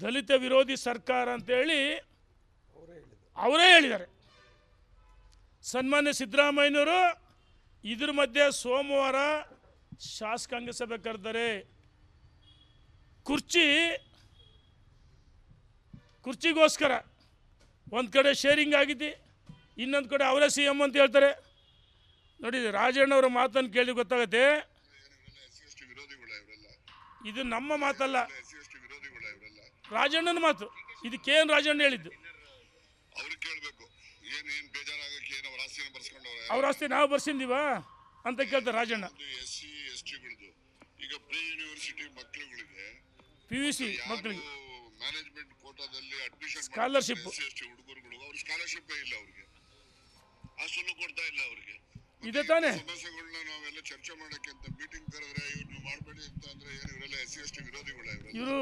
ದಲಿತ ವಿರೋಧಿ ಸರ್ಕಾರ ಅಂತೇಳಿ ಅವರೇ ಹೇಳಿದ್ದಾರೆ. ಸನ್ಮಾನ್ಯ ಸಿದ್ದರಾಮಯ್ಯನವರು ಇದ್ರ ಮಧ್ಯೆ ಸೋಮವಾರ ಶಾಸಕಾಂಗ ಸಭೆ ಕರೆದರೆ ಕುರ್ಚಿಗೋಸ್ಕರ ಒಂದು ಕಡೆ ಶೇರಿಂಗ್ ಆಗಿದೆ, ಇನ್ನೊಂದು ಕಡೆ ಅವರೇ ಸಿ ಎಮ್ ಅಂತ ಹೇಳ್ತಾರೆ. ನೋಡಿ, ರಾಜಣ್ಣವರ ಮಾತನ್ನು ಕೇಳಿ ಗೊತ್ತಾಗುತ್ತೆ. ಇದು ನಮ್ಮ ಮಾತಲ್ಲ, ರಾಜಣ್ಣನ ಮಾತು. ಇದಕ್ಕೇನು ರಾಜಣ್ಣ ಹೇಳಿದ್ದು? ಅವ್ರ ಆಸ್ತಿ ನಾವು ಬರ್ಸಿದ್ದೀವ ಅಂತ ಕೇಳ್ತಾರೆ ರಾಜಣ್ಣ. ಈಗ ಪ್ರೀ ಯೂನಿವರ್ಸಿಟಿ ಮಕ್ಕಳುಗಳಿಗೆ PUC ಮಕ್ಕಳಿಗೆ ಮ್ಯಾನೇಜ್ಮೆಂಟ್ ಕೋಟಾದಲ್ಲಿ ಅಡ್ಮಿಷನ್ ಸ್ಕಾಲರ್ಶಿಪ್ ಹುಡುಗರುಗಳು ಅವ್ರ ಸ್ಕಾಲರ್ಶಿಪ್ ಇಲ್ಲ, ಅವ್ರಿಗೆ ಅಷ್ಟನ್ನು ಕೊಡ್ತಾ ಇಲ್ಲ. ಅವ್ರಿಗೆ ಇದೆ ತಾನೇ ಸಮಸ್ಯೆಗಳನ್ನ ನಾವೆಲ್ಲ ಚರ್ಚೆ ಮಾಡಕ್ಕೆ ಅಂತ ಮೀಟಿಂಗ್ ಕರೆದ್ರೆ ಇವ್ರನ್ನ ಮಾಡಬೇಡಿ ಅಂತ ಅಂದ್ರೆ ಏನು ಇವರೆಲ್ಲ SC/ST ವಿರೋಧಿಗಳ ಇವರು?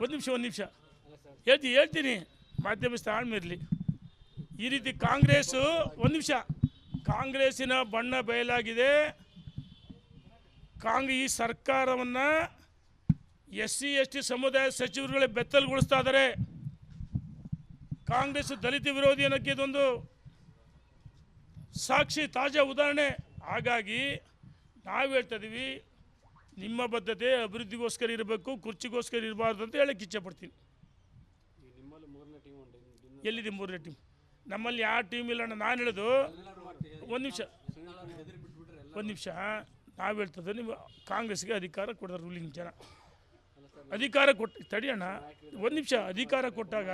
ಒಂದು ನಿಮಿಷ ಹೇಳ್ತೀನಿ, ಮಾಧ್ಯಮಸ್ಥ ಆಳ್ಮೆ ಇರಲಿ. ಈ ರೀತಿ ಕಾಂಗ್ರೆಸ್ಸು, ಒಂದು ನಿಮಿಷ, ಕಾಂಗ್ರೆಸ್ಸಿನ ಬಣ್ಣ ಬಯಲಾಗಿದೆ. ಈ ಸರ್ಕಾರವನ್ನು SC/ST ಸಮುದಾಯ ಸಚಿವರುಗಳೇ ಬೆತ್ತಲುಗೊಳಿಸ್ತಾ ಇದ್ದಾರೆ. ಕಾಂಗ್ರೆಸ್ ದಲಿತ ವಿರೋಧಿ ಅನ್ನೋಕ್ಕೆ ಇದೊಂದು ಸಾಕ್ಷಿ, ತಾಜಾ ಉದಾಹರಣೆ. ಹಾಗಾಗಿ ನಾವು ಹೇಳ್ತಾ ಇದ್ದೀವಿ, ನಿಮ್ಮ ಬದ್ಧತೆ ಅಭಿವೃದ್ಧಿಗೋಸ್ಕರ ಇರಬೇಕು, ಕುರ್ಚಿಗೋಸ್ಕರ ಇರಬಾರ್ದು ಅಂತ ಹೇಳಕ್ಕೆ ಇಚ್ಛೆಪಡ್ತೀನಿ. ಎಲ್ಲಿದೆ ಮೂರನೇ ಟೀಮ್? ನಮ್ಮಲ್ಲಿ ಯಾವ ಟೀಮ್ ಇಲ್ಲ. ನಾನು ಹೇಳೋದು, ಒಂದು ನಿಮಿಷ ನಾವು ಹೇಳ್ತದೆ, ನೀವು ಕಾಂಗ್ರೆಸ್ಗೆ ಅಧಿಕಾರ ಕೊಡೋದು ರೂಲಿಂಗ್ ಜನ ಅಧಿಕಾರ ಕೊಟ್ಟು ತಡಿಯೋಣ. ಒಂದು ನಿಮಿಷ, ಅಧಿಕಾರ ಕೊಟ್ಟಾಗ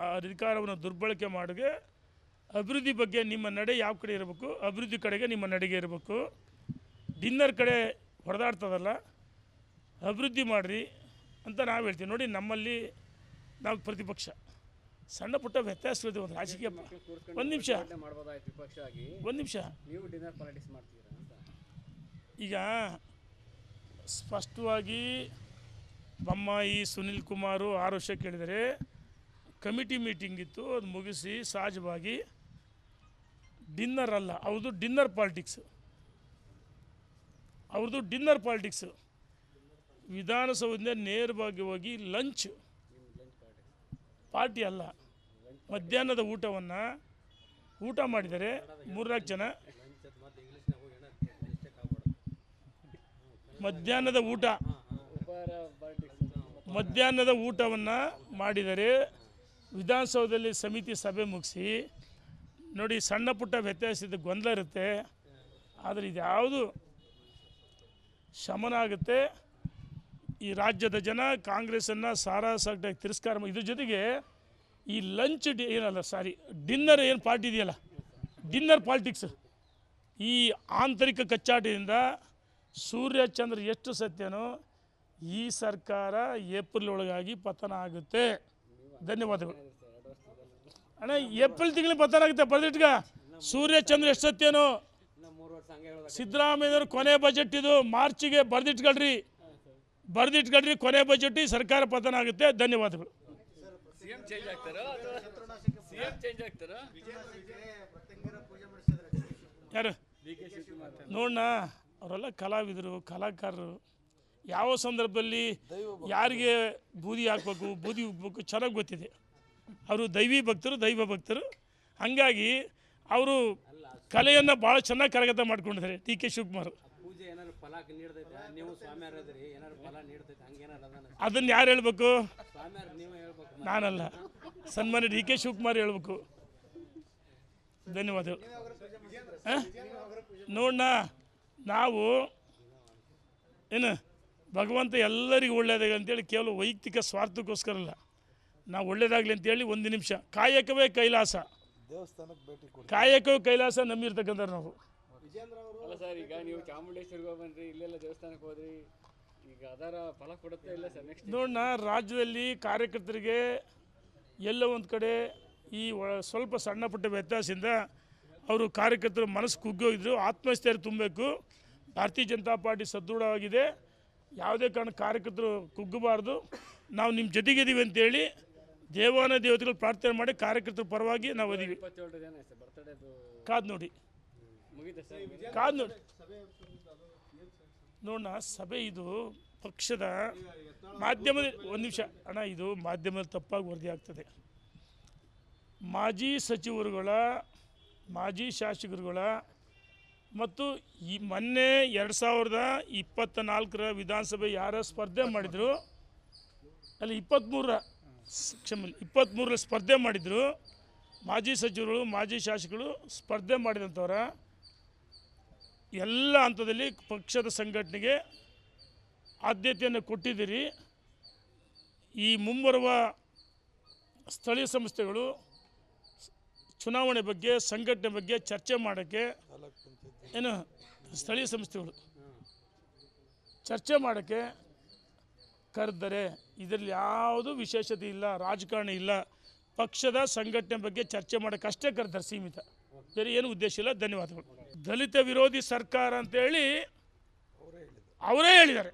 ಆ ಅಧಿಕಾರವನ್ನು ದುರ್ಬಳಕೆ ಮಾಡಿಗೆ ಅಭಿವೃದ್ಧಿ ಬಗ್ಗೆ ನಿಮ್ಮ ನಡೆ ಯಾವ ಕಡೆ ಇರಬೇಕು, ಅಭಿವೃದ್ಧಿ ಕಡೆಗೆ ನಿಮ್ಮ ನಡೆಗೆ ಇರಬೇಕು. ಡಿನ್ನರ್ ಕಡೆ ಹೊಡೆದಾಡ್ತದಲ್ಲ, ಅಭಿವೃದ್ಧಿ ಮಾಡಿರಿ ಅಂತ ನಾವು ಹೇಳ್ತೀವಿ. ನೋಡಿ, ನಮ್ಮಲ್ಲಿ ನಾವು ಪ್ರತಿಪಕ್ಷ, ಸಣ್ಣ ಪುಟ್ಟ ವ್ಯತ್ಯಾಸಗಳಿದೆ ಒಂದು ರಾಜಕೀಯ. ಒಂದು ನಿಮಿಷ, ಈಗ ಸ್ಪಷ್ಟವಾಗಿ ಬೊಮ್ಮಾಯಿ, ಸುನಿಲ್ ಕುಮಾರು 6 ವರ್ಷ ಕೇಳಿದರೆ ಕಮಿಟಿ ಮೀಟಿಂಗ್ ಇತ್ತು, ಅದು ಮುಗಿಸಿ ಸಹಜವಾಗಿ ಡಿನ್ನರ್ ಅಲ್ಲ, ಅವ್ರದ್ದು ಡಿನ್ನರ್ ಪಾಲಿಟಿಕ್ಸು. ವಿಧಾನಸೌಧದಿಂದ ನೇರವಾಗಿ ಹೋಗಿ ಲಂಚ್ ಪಾರ್ಟಿ ಅಲ್ಲ, ಮಧ್ಯಾಹ್ನದ ಊಟವನ್ನು ಊಟ ಮಾಡಿದರೆ 3-4 ಜನ. ಮಧ್ಯಾಹ್ನದ ಊಟವನ್ನು ಮಾಡಿದರೆ ವಿಧಾನಸೌಧದಲ್ಲಿ ಸಮಿತಿ ಸಭೆ ಮುಗಿಸಿ. ನೋಡಿ, ಸಣ್ಣ ಪುಟ್ಟ ವ್ಯತ್ಯಾಸದ ಗೊಂದಲ ಇರುತ್ತೆ, ಆದರೆ ಇದ್ಯಾವುದು ಶಮನ ಆಗುತ್ತೆ. ಈ ರಾಜ್ಯದ ಜನ ಕಾಂಗ್ರೆಸ್ಸನ್ನು ಸಾರಾಸಾಗಿ ತಿರಸ್ಕಾರ. ಇದ್ರ ಜೊತೆಗೆ ಈ ಲಂಚ್ ಡಿನ್ನರ್ ಏನು ಪಾರ್ಟಿ ಇದೆಯಲ್ಲ, ಡಿನ್ನರ್ ಪಾಲಿಟಿಕ್ಸ್, ಈ ಆಂತರಿಕ ಕಚ್ಚಾಟದಿಂದ ಸೂರ್ಯಚಂದ್ರ ಎಷ್ಟು ಸತ್ಯನೋ ಈ ಸರ್ಕಾರ ಏಪ್ರಿಲ್ ಒಳಗಾಗಿ ಪತನ ಆಗುತ್ತೆ. ಧನ್ಯವಾದಗಳು ಅಣ್ಣ. ಏಪ್ರಿಲ್ ತಿಂಗಳಿಗೆ ಪತನ ಆಗುತ್ತೆ, ಬರೆದಿಟ್ಗ. ಸೂರ್ಯಚಂದ್ರ ಎಷ್ಟು ಸತ್ಯನೋ, ಸಿದ್ದರಾಮಯ್ಯವ್ರ ಕೊನೆ ಬಜೆಟ್ ಇದು, ಮಾರ್ಚಿಗೆ ಬರೆದಿಟ್ಕೊಳ್ರಿ, ಕೊನೆ ಬಜೆಟ್ ಸರ್ಕಾರ ಪತನ ಆಗುತ್ತೆ. ಧನ್ಯವಾದಗಳು. ಯಾರು ನೋಡೋಣ, ಅವರೆಲ್ಲ ಕಲಾವಿದರು, ಕಲಾಕಾರರು. ಯಾವ ಸಂದರ್ಭದಲ್ಲಿ ಯಾರಿಗೆ ಬೂದಿ ಹಾಕ್ಬೇಕು, ಬೂದಿ ಉಗ್ಬೇಕು ಚೆನ್ನಾಗಿ ಗೊತ್ತಿದೆ. ಅವರು ದೈವ ಭಕ್ತರು. ಹಾಗಾಗಿ ಅವರು ಕಲೆಯನ್ನು ಭಾಳ ಚೆನ್ನಾಗಿ ಕರಗತ ಮಾಡ್ಕೊಂಡಿದ್ದಾರೆ. DK ಶಿವಕುಮಾರ್ ಅದನ್ನು ಯಾರು ಹೇಳ್ಬೇಕು? ನಾನಲ್ಲ, ಸನ್ಮಾನ್ಯ DK ಶಿವಕುಮಾರ್ ಹೇಳ್ಬೇಕು. ಧನ್ಯವಾದಗಳು. ನೋಡೋಣ, ನಾವು ಏನು ಭಗವಂತ ಎಲ್ಲರಿಗೂ ಒಳ್ಳೆಯದಾಗಲಿ ಅಂತೇಳಿ ಕೇವಲ ವೈಯಕ್ತಿಕ ಸ್ವಾರ್ಥಕ್ಕೋಸ್ಕರ ಅಲ್ಲ, ನಾವು ಒಳ್ಳೆಯದಾಗಲಿ ಅಂತೇಳಿ 1 ನಿಮಿಷ ಕಾಯಕವೇ ಕೈಲಾಸ, ನಂಬಿರ್ತಕ್ಕಂಥ ನಾವು. ಅಲ್ಲ ಸರ್, ಈಗ ನೀವು ಚಾಮುಂಡೇಶ್ವರಿಗೆ ಬಂದ್ರಿ, ಇಲ್ಲೆಲ್ಲ ದೇವಸ್ಥಾನಕ್ಕೆ ಹೋದ್ರಿ, ಈಗ ಅದರ ಫಲ ಕೊಡುತ್ತೆ ಇಲ್ಲ ಸರ್? ನೆಕ್ಸ್ಟ್ ನೋಡೋಣ, ರಾಜ್ಯದಲ್ಲಿ ಕಾರ್ಯಕರ್ತರಿಗೆ ಎಲ್ಲ ಒಂದು ಕಡೆ ಈ ಸ್ವಲ್ಪ ಸಣ್ಣ ಪುಟ್ಟ ವ್ಯತ್ಯಾಸದಿಂದ ಅವರು ಕಾರ್ಯಕರ್ತರು ಮನಸ್ಸು ಕುಗ್ಗೋಗಿದ್ರು. ಆತ್ಮಸ್ಥೈರ್ಯ ತುಂಬಬೇಕು. ಭಾರತೀಯ ಜನತಾ ಪಾರ್ಟಿ ಸದೃಢವಾಗಿದೆ. ಯಾವುದೇ ಕಾರಣ ಕಾರ್ಯಕರ್ತರು ಕುಗ್ಗಬಾರ್ದು. ನಾವು ನಿಮ್ಮ ಜೊತೆಗಿದ್ದೀವಿ ಅಂತೇಳಿ ದೇವತೆಗಳು ಪ್ರಾರ್ಥನೆ ಮಾಡಿ ಕಾರ್ಯಕರ್ತರ ಪರವಾಗಿ ನಾವು ಅದೀವಿ. ಕಾದು ನೋಡಿ. ನೋಡೋಣ ಸಭೆ ಇದು ಪಕ್ಷದ ಮಾಧ್ಯಮದ ಒಂದು ನಿಮಿಷ ಅಣ್ಣ, ಇದು ಮಾಧ್ಯಮದಲ್ಲಿ ತಪ್ಪಾಗಿ ವರದಿ ಆಗ್ತದೆ. ಮಾಜಿ ಸಚಿವರುಗಳ, ಮಾಜಿ ಶಾಸಕರುಗಳ ಮತ್ತು ಈ ಮೊನ್ನೆ 2024 ವಿಧಾನಸಭೆ ಯಾರ ಸ್ಪರ್ಧೆ ಮಾಡಿದರು ಅಲ್ಲಿ 23 ಸ್ಪರ್ಧೆ ಮಾಡಿದರು ಮಾಜಿ ಸಚಿವರುಗಳು, ಮಾಜಿ ಶಾಸಕರು ಸ್ಪರ್ಧೆ ಮಾಡಿದಂಥವ್ರ ಎಲ್ಲ ಹಂತದಲ್ಲಿ ಪಕ್ಷದ ಸಂಘಟನೆಗೆ ಆದ್ಯತೆಯನ್ನು ಕೊಟ್ಟಿದ್ದೀರಿ. ಈ ಮುಂಬರುವ ಸ್ಥಳೀಯ ಸಂಸ್ಥೆಗಳು ಚುನಾವಣೆ ಬಗ್ಗೆ, ಸಂಘಟನೆ ಬಗ್ಗೆ ಚರ್ಚೆ ಮಾಡೋಕ್ಕೆ ಏನು ಸ್ಥಳೀಯ ಸಂಸ್ಥೆಗಳು ಚರ್ಚೆ ಮಾಡೋಕ್ಕೆ ಕರೆದರೆ ಇದರಲ್ಲಿ ಯಾವುದೂ ವಿಶೇಷತೆ ಇಲ್ಲ, ರಾಜಕಾರಣ ಇಲ್ಲ. ಪಕ್ಷದ ಸಂಘಟನೆ ಬಗ್ಗೆ ಚರ್ಚೆ ಮಾಡೋಕ್ಕೆ ಅಷ್ಟೇ ಕರೆದಾರೆ, ಸೀಮಿತ, ಬೇರೆ ಏನು ಉದ್ದೇಶ ಇಲ್ಲ. ಧನ್ಯವಾದಗಳು. ದಲಿತ ವಿರೋಧಿ ಸರ್ಕಾರ ಅಂತೇಳಿ ಅವರೇ ಹೇಳಿದ್ದಾರೆ.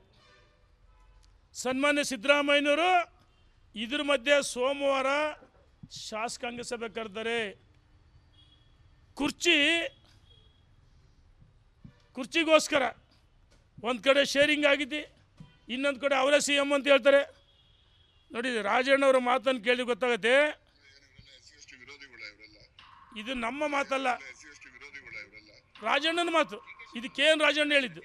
ಸನ್ಮಾನ್ಯ ಸಿದ್ದರಾಮಯ್ಯನವರು ಇದ್ರ ಮಧ್ಯೆ ಸೋಮವಾರ ಶಾಸಕಾಂಗ ಸಭೆ ಕರೆದರೆ ಕುರ್ಚಿಗೋಸ್ಕರ ಒಂದು ಕಡೆ ಶೇರಿಂಗ್ ಆಗಿದ್ದು, ಇನ್ನೊಂದು ಕಡೆ ಅವರೇ ಸಿ ಎಮ್ ಅಂತ ಹೇಳ್ತಾರೆ. ನೋಡಿ, ರಾಜಣ್ಣವರ ಮಾತನ್ನು ಕೇಳಿ ಗೊತ್ತಾಗುತ್ತೆ. ಇದು ನಮ್ಮ ಮಾತಲ್ಲ, ರಾಜಣ್ಣನ ಮಾತು. ಇದಕ್ಕೆ ಏನು ರಾಜಣ್ಣ ಹೇಳಿದ್ದು?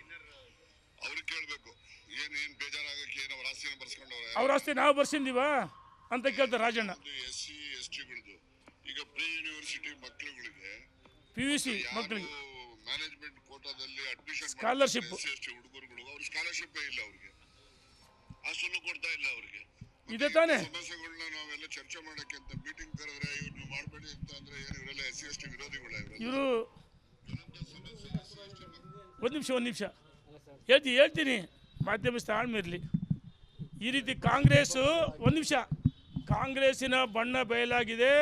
ಅವ್ರ ಆಸ್ತಿ ನಾವು ಬರ್ಸಿದ್ದೀವ ಅಂತ ಕೇಳ್ತಾರೆ ರಾಜಣ್ಣ. ಈಗ ಪ್ರೀ ಯೂನಿವರ್ಸಿಟಿ ಮಕ್ಕಳುಗಳಿಗೆ PUC ಮಕ್ಕಳಿಗೆ ಮ್ಯಾನೇಜ್ಮೆಂಟ್ ಕೋಟಾದಲ್ಲಿ ಅಡ್ಮಿಷನ್ ಸ್ಕಾಲರ್ಶಿಪ್ ಹುಡುಗರುಗಳು ಅವ್ರ ಸ್ಕಾಲರ್ಶಿಪ್ ಇಲ್ಲ, ಅವ್ರಿಗೆ ಅಷ್ಟನ್ನು ಕೊಡ್ತಾ ಇಲ್ಲ. ಅವ್ರಿಗೆ ಇದೆ ತಾನೇ ಸಮಸ್ಯೆಗಳನ್ನ ನಾವೆಲ್ಲ ಚರ್ಚೆ ಮಾಡಕ್ಕೆ ಅಂತ ಮೀಟಿಂಗ್ ಕರೆದ್ರೆ ಇವ್ರನ್ನ ಮಾಡಬೇಡಿ ಅಂತ ಅಂದ್ರೆ ಏನು ಇವರೆಲ್ಲ SC/ST ವಿರೋಧಿಗಳ ಇವರು? ಒಂದು ನಿಮಿಷ ಹೇಳ್ತೀನಿ, ಮಾಧ್ಯಮಸ್ಥ ಆಳ್ಮೆ ಇರಲಿ. ಈ ರೀತಿ ಕಾಂಗ್ರೆಸ್ಸು, ಒಂದು ನಿಮಿಷ, ಕಾಂಗ್ರೆಸ್ಸಿನ ಬಣ್ಣ ಬಯಲಾಗಿದೆ.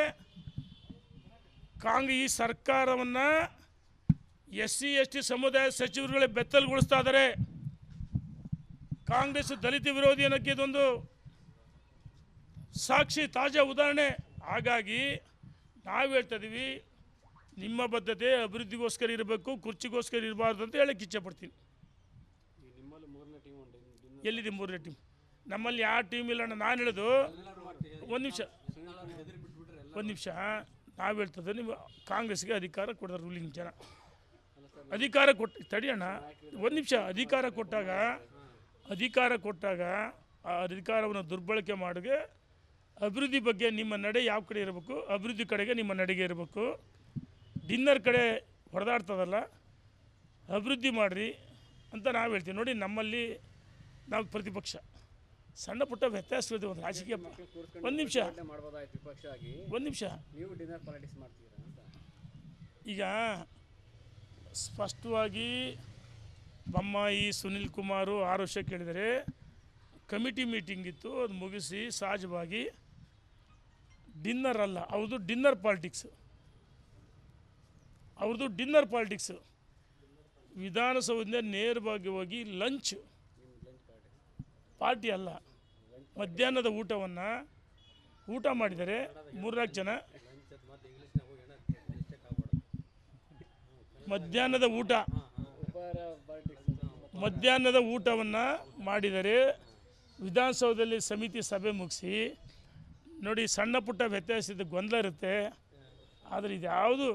ಈ ಸರ್ಕಾರವನ್ನು SC/ST ಸಮುದಾಯ ಸಚಿವರುಗಳೇ ಬೆತ್ತಲುಗೊಳಿಸ್ತಾ ಇದ್ದಾರೆ. ಕಾಂಗ್ರೆಸ್ ದಲಿತ ವಿರೋಧಿ ಅನ್ನೋಕ್ಕೆ ಇದೊಂದು ಸಾಕ್ಷಿ, ತಾಜಾ ಉದಾಹರಣೆ. ಹಾಗಾಗಿ ನಾವು ಹೇಳ್ತಾ ಇದ್ದೀವಿ, ನಿಮ್ಮ ಬದ್ಧತೆ ಅಭಿವೃದ್ಧಿಗೋಸ್ಕರ ಇರಬೇಕು, ಕುರ್ಚಿಗೋಸ್ಕರ ಇರಬಾರ್ದು ಅಂತ ಹೇಳಕ್ಕೆ ಇಚ್ಛೆಪಡ್ತೀನಿ. ಎಲ್ಲಿದೆ 3ನೇ ಟೀಮ್? ನಮ್ಮಲ್ಲಿ ಯಾವ ಟೀಮ್ ಇಲ್ಲ. ನಾನು ಹೇಳೋದು ಒಂದು ನಿಮಿಷ ನಾವು ಹೇಳ್ತದೆ, ನೀವು ಕಾಂಗ್ರೆಸ್ಗೆ ಅಧಿಕಾರ ಕೊಡ್ತಾರೆ ರೂಲಿಂಗ್ ಜನ. ಅಧಿಕಾರ ತಡಿಯೋಣ, ಒಂದು ನಿಮಿಷ. ಅಧಿಕಾರ ಕೊಟ್ಟಾಗ ಆ ಅಧಿಕಾರವನ್ನು ದುರ್ಬಳಕೆ ಮಾಡಿಗೆ ಅಭಿವೃದ್ಧಿ ಬಗ್ಗೆ ನಿಮ್ಮ ನಡೆ ಯಾವ ಕಡೆ ಇರಬೇಕು, ಅಭಿವೃದ್ಧಿ ಕಡೆಗೆ ನಿಮ್ಮ ನಡೆಗೆ ಇರಬೇಕು. ಡಿನ್ನರ್ ಕಡೆ ಹೊಡೆದಾಡ್ತದಲ್ಲ, ಅಭಿವೃದ್ಧಿ ಮಾಡಿರಿ ಅಂತ ನಾವು ಹೇಳ್ತೀವಿ. ನೋಡಿ, ನಮ್ಮಲ್ಲಿ ನಾವು ಪ್ರತಿಪಕ್ಷ, ಸಣ್ಣ ಪುಟ್ಟ ವ್ಯತ್ಯಾಸಗಳಿದೆ ಒಂದು ರಾಜಕೀಯ. ಒಂದು ನಿಮಿಷ, ಈಗ ಸ್ಪಷ್ಟವಾಗಿ ಬೊಮ್ಮಾಯಿ, ಸುನಿಲ್ ಕುಮಾರು 6 ವರ್ಷ ಕೇಳಿದರೆ ಕಮಿಟಿ ಮೀಟಿಂಗ್ ಇತ್ತು, ಅದು ಮುಗಿಸಿ ಸಹಜವಾಗಿ ಡಿನ್ನರ್ ಅಲ್ಲ, ಅವ್ರದ್ದು ಡಿನ್ನರ್ ಪಾಲಿಟಿಕ್ಸು. ವಿಧಾನಸೌಧದಿಂದ ನೇರವಾಗಿ ಹೋಗಿ ಲಂಚ್ ಪಾರ್ಟಿ ಅಲ್ಲ, ಮಧ್ಯಾಹ್ನದ ಊಟ ಮಾಡಿದರೆ 3-4 ಜನ. ಮಧ್ಯಾಹ್ನದ ಊಟವನ್ನು ಮಾಡಿದರೆ ವಿಧಾನಸೌಧದಲ್ಲಿ ಸಮಿತಿ ಸಭೆ ಮುಗಿಸಿ. ನೋಡಿ, ಸಣ್ಣ ಪುಟ್ಟ ವ್ಯತ್ಯಾಸದ ಗೊಂದಲ ಇರುತ್ತೆ, ಆದರೆ ಇದ್ಯಾವುದು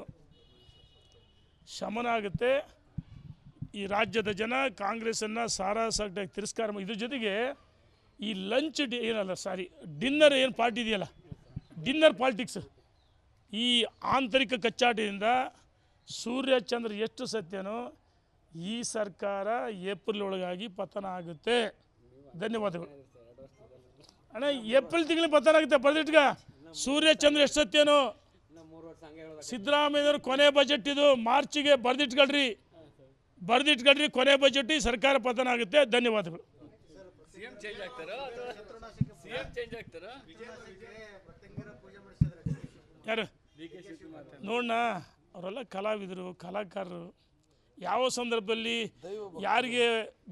ಶಮನ ಆಗುತ್ತೆ. ಈ ರಾಜ್ಯದ ಜನ ಕಾಂಗ್ರೆಸ್ಸನ್ನು ಸಾರಾಸಾಗಿ ತಿರಸ್ಕಾರ. ಇದ್ರ ಜೊತೆಗೆ ಈ ಡಿನ್ನರ್ ಏನು ಪಾರ್ಟಿ ಇದೆಯಲ್ಲ, ಡಿನ್ನರ್ ಪಾಲಿಟಿಕ್ಸ್, ಈ ಆಂತರಿಕ ಕಚ್ಚಾಟದಿಂದ ಸೂರ್ಯಚಂದ್ರ ಎಷ್ಟು ಸತ್ಯನೋ ಈ ಸರ್ಕಾರ ಏಪ್ರಿಲ್ ಒಳಗಾಗಿ ಪತನ ಆಗುತ್ತೆ. ಧನ್ಯವಾದಗಳು ಅಣ್ಣ. ಏಪ್ರಿಲ್ ತಿಂಗಳಿಗೆ ಪತನ ಆಗುತ್ತೆ, ಬರೆದಿಟ್ಗ. ಸೂರ್ಯಚಂದ್ರ ಎಷ್ಟು ಸತ್ಯನೋ, ಸಿದ್ದರಾಮಯ್ಯನವರು ಕೊನೆ ಬಜೆಟ್ ಇದು, ಮಾರ್ಚಿಗೆ ಬರೆದಿಟ್ಕೊಳ್ರಿ, ಕೊನೆ ಬಜೆಟ್ ಈ ಸರ್ಕಾರ ಪತನ ಆಗುತ್ತೆ. ಧನ್ಯವಾದಗಳು. ಯಾರು ನೋಡೋಣ, ಅವರೆಲ್ಲ ಕಲಾವಿದರು, ಕಲಾಕಾರರು. ಯಾವ ಸಂದರ್ಭದಲ್ಲಿ ಯಾರಿಗೆ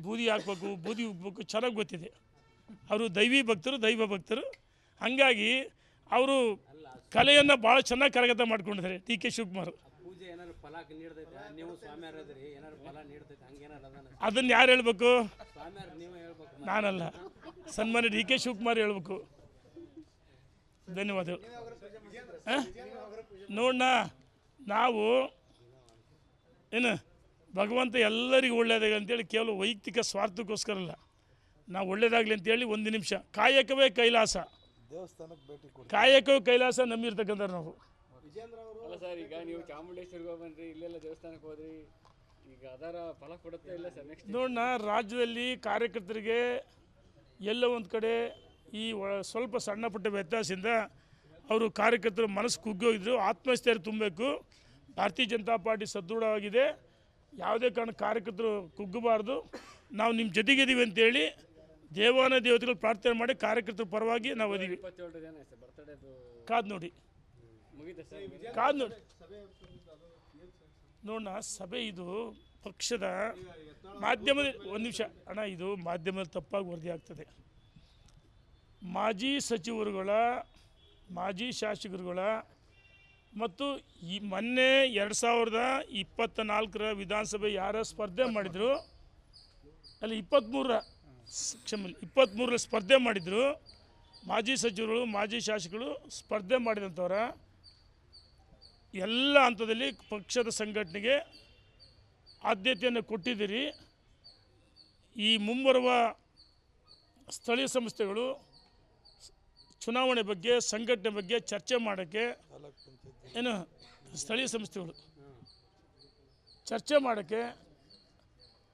ಬೂದಿ ಹಾಕ್ಬೇಕು, ಬೂದಿ ಉಗ್ಬೇಕು ಚೆನ್ನಾಗಿ ಗೊತ್ತಿದೆ. ಅವರು ದೈವ ಭಕ್ತರು. ಹಾಗಾಗಿ ಅವರು ಕಲೆಯನ್ನು ಭಾಳ ಚೆನ್ನಾಗಿ ಕರಗತ ಮಾಡ್ಕೊಂಡಿದ್ದಾರೆ. DK ಶಿವಕುಮಾರ್ ಫಲ ನೀಡ್ತೈತೆ ನೀವು ಸ್ವಾಮಿಯಾರ ಇದ್ರಿ ಏನಾದ್ರು ಫಲ ನೀಡ್ತೈತೆ ಹಂಗೇನಾರು ಅದಾನ ಅದನ್ನು ಯಾರು ಹೇಳ್ಬೇಕು? ಸ್ವಾಮಿಯಾರ ನೀವು ಹೇಳ್ಬೇಕು ನಾನಲ್ಲ, ಸನ್ಮಾನ್ಯ ಡಿ ಕೆ ಶಿವಕುಮಾರ್ ಹೇಳ್ಬೇಕು. ಧನ್ಯವಾದಗಳು. ನೋಡೋಣ, ನಾವು ಏನು ಭಗವಂತ ಎಲ್ಲರಿಗೂ ಒಳ್ಳೆಯದಾಗಲಿ ಅಂತೇಳಿ ಕೇವಲ ವೈಯಕ್ತಿಕ ಸ್ವಾರ್ಥಕ್ಕೋಸ್ಕರ ಅಲ್ಲ, ನಾವು ಒಳ್ಳೆಯದಾಗಲಿ ಅಂತೇಳಿ ಒಂದು ನಿಮಿಷ ಕಾಯಕವೇ ಕೈಲಾಸ, ಕಾಯಕವೇ ಕೈಲಾಸ ನಂಬಿರ್ತಕ್ಕಂಥ ನಾವು. ಅಲ್ಲ ಸರ್, ಈಗ ನೀವು ಚಾಮುಂಡೇಶ್ವರಿಗೆ ಬಂದ್ರಿ, ಇಲ್ಲೆಲ್ಲ ದೇವಸ್ಥಾನಕ್ಕೆ ಹೋದ್ರಿ, ಈಗ ಅದರ ಫಲ ಕೊಡುತ್ತೆ ಇಲ್ಲ ಸರ್? ನೆಕ್ಸ್ಟ್ ನೋಡೋಣ, ರಾಜ್ಯದಲ್ಲಿ ಕಾರ್ಯಕರ್ತರಿಗೆ ಎಲ್ಲ ಒಂದು ಕಡೆ ಈ ಸ್ವಲ್ಪ ಸಣ್ಣ ಪುಟ್ಟ ವ್ಯತ್ಯಾಸದಿಂದ ಅವರು ಕಾರ್ಯಕರ್ತರು ಮನಸ್ಸು ಕುಗ್ಗೋಗಿದ್ರು. ಆತ್ಮಸ್ಥೈರ್ಯ ತುಂಬಬೇಕು. ಭಾರತೀಯ ಜನತಾ ಪಾರ್ಟಿ ಸದೃಢವಾಗಿದೆ. ಯಾವುದೇ ಕಾರಣ ಕಾರ್ಯಕರ್ತರು ಕುಗ್ಗಬಾರ್ದು. ನಾವು ನಿಮ್ಮ ಜೊತೆಗಿದ್ದೀವಿ ಅಂತೇಳಿ ದೇವಾನ ದೇವತೆಗಳು ಪ್ರಾರ್ಥನೆ ಮಾಡಿ ಕಾರ್ಯಕರ್ತರ ಪರವಾಗಿ ನಾವು ಅದೀವಿ. 27 ಜನ ಸರ್ ಬರ್ತಡೇದು ಕಾದು ನೋಡಿ, ಮುಗಿದ ಸರ್? ಕಾದು ನೋಡಿ. ನೋಡೋಣ, ಸಭೆ ಇದು ಪಕ್ಷದ ಮಾಧ್ಯಮದ ಒಂದು ನಿಮಿಷ ಅಣ್ಣ, ಇದು ಮಾಧ್ಯಮದಲ್ಲಿ ತಪ್ಪಾಗಿ ವರದಿ ಆಗ್ತದೆ. ಮಾಜಿ ಸಚಿವರುಗಳ, ಮಾಜಿ ಶಾಸಕರುಗಳ ಮತ್ತು ಈ ಮೊನ್ನೆ 2024 ವಿಧಾನಸಭೆ ಯಾರ ಸ್ಪರ್ಧೆ ಮಾಡಿದರು, ಅಲ್ಲಿ 23 ಸ್ಪರ್ಧೆ ಮಾಡಿದರು. ಮಾಜಿ ಸಚಿವರುಗಳು, ಮಾಜಿ ಶಾಸಕರು ಸ್ಪರ್ಧೆ ಮಾಡಿದಂಥವ್ರ ಎಲ್ಲ ಹಂತದಲ್ಲಿ ಪಕ್ಷದ ಸಂಘಟನೆಗೆ ಆದ್ಯತೆಯನ್ನು ಕೊಟ್ಟಿದ್ದೀರಿ. ಈ ಮುಂಬರುವ ಸ್ಥಳೀಯ ಸಂಸ್ಥೆಗಳು ಚುನಾವಣೆ ಬಗ್ಗೆ, ಸಂಘಟನೆ ಬಗ್ಗೆ ಚರ್ಚೆ ಮಾಡೋಕ್ಕೆ, ಏನು ಸ್ಥಳೀಯ ಸಂಸ್ಥೆಗಳು ಚರ್ಚೆ ಮಾಡೋಕ್ಕೆ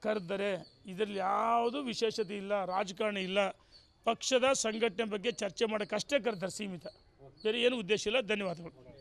ಕರೆದರೆ ಇದರಲ್ಲಿ ಯಾವುದೂ ವಿಶೇಷತೆ ಇಲ್ಲ, ರಾಜಕಾರಣ ಇಲ್ಲ. ಪಕ್ಷದ ಸಂಘಟನೆ ಬಗ್ಗೆ ಚರ್ಚೆ ಮಾಡೋಕ್ಕಷ್ಟೇ ಕರೆದಾರೆ, ಸೀಮಿತ, ಬೇರೆ ಏನು ಉದ್ದೇಶ ಇಲ್ಲ. ಧನ್ಯವಾದಗಳು.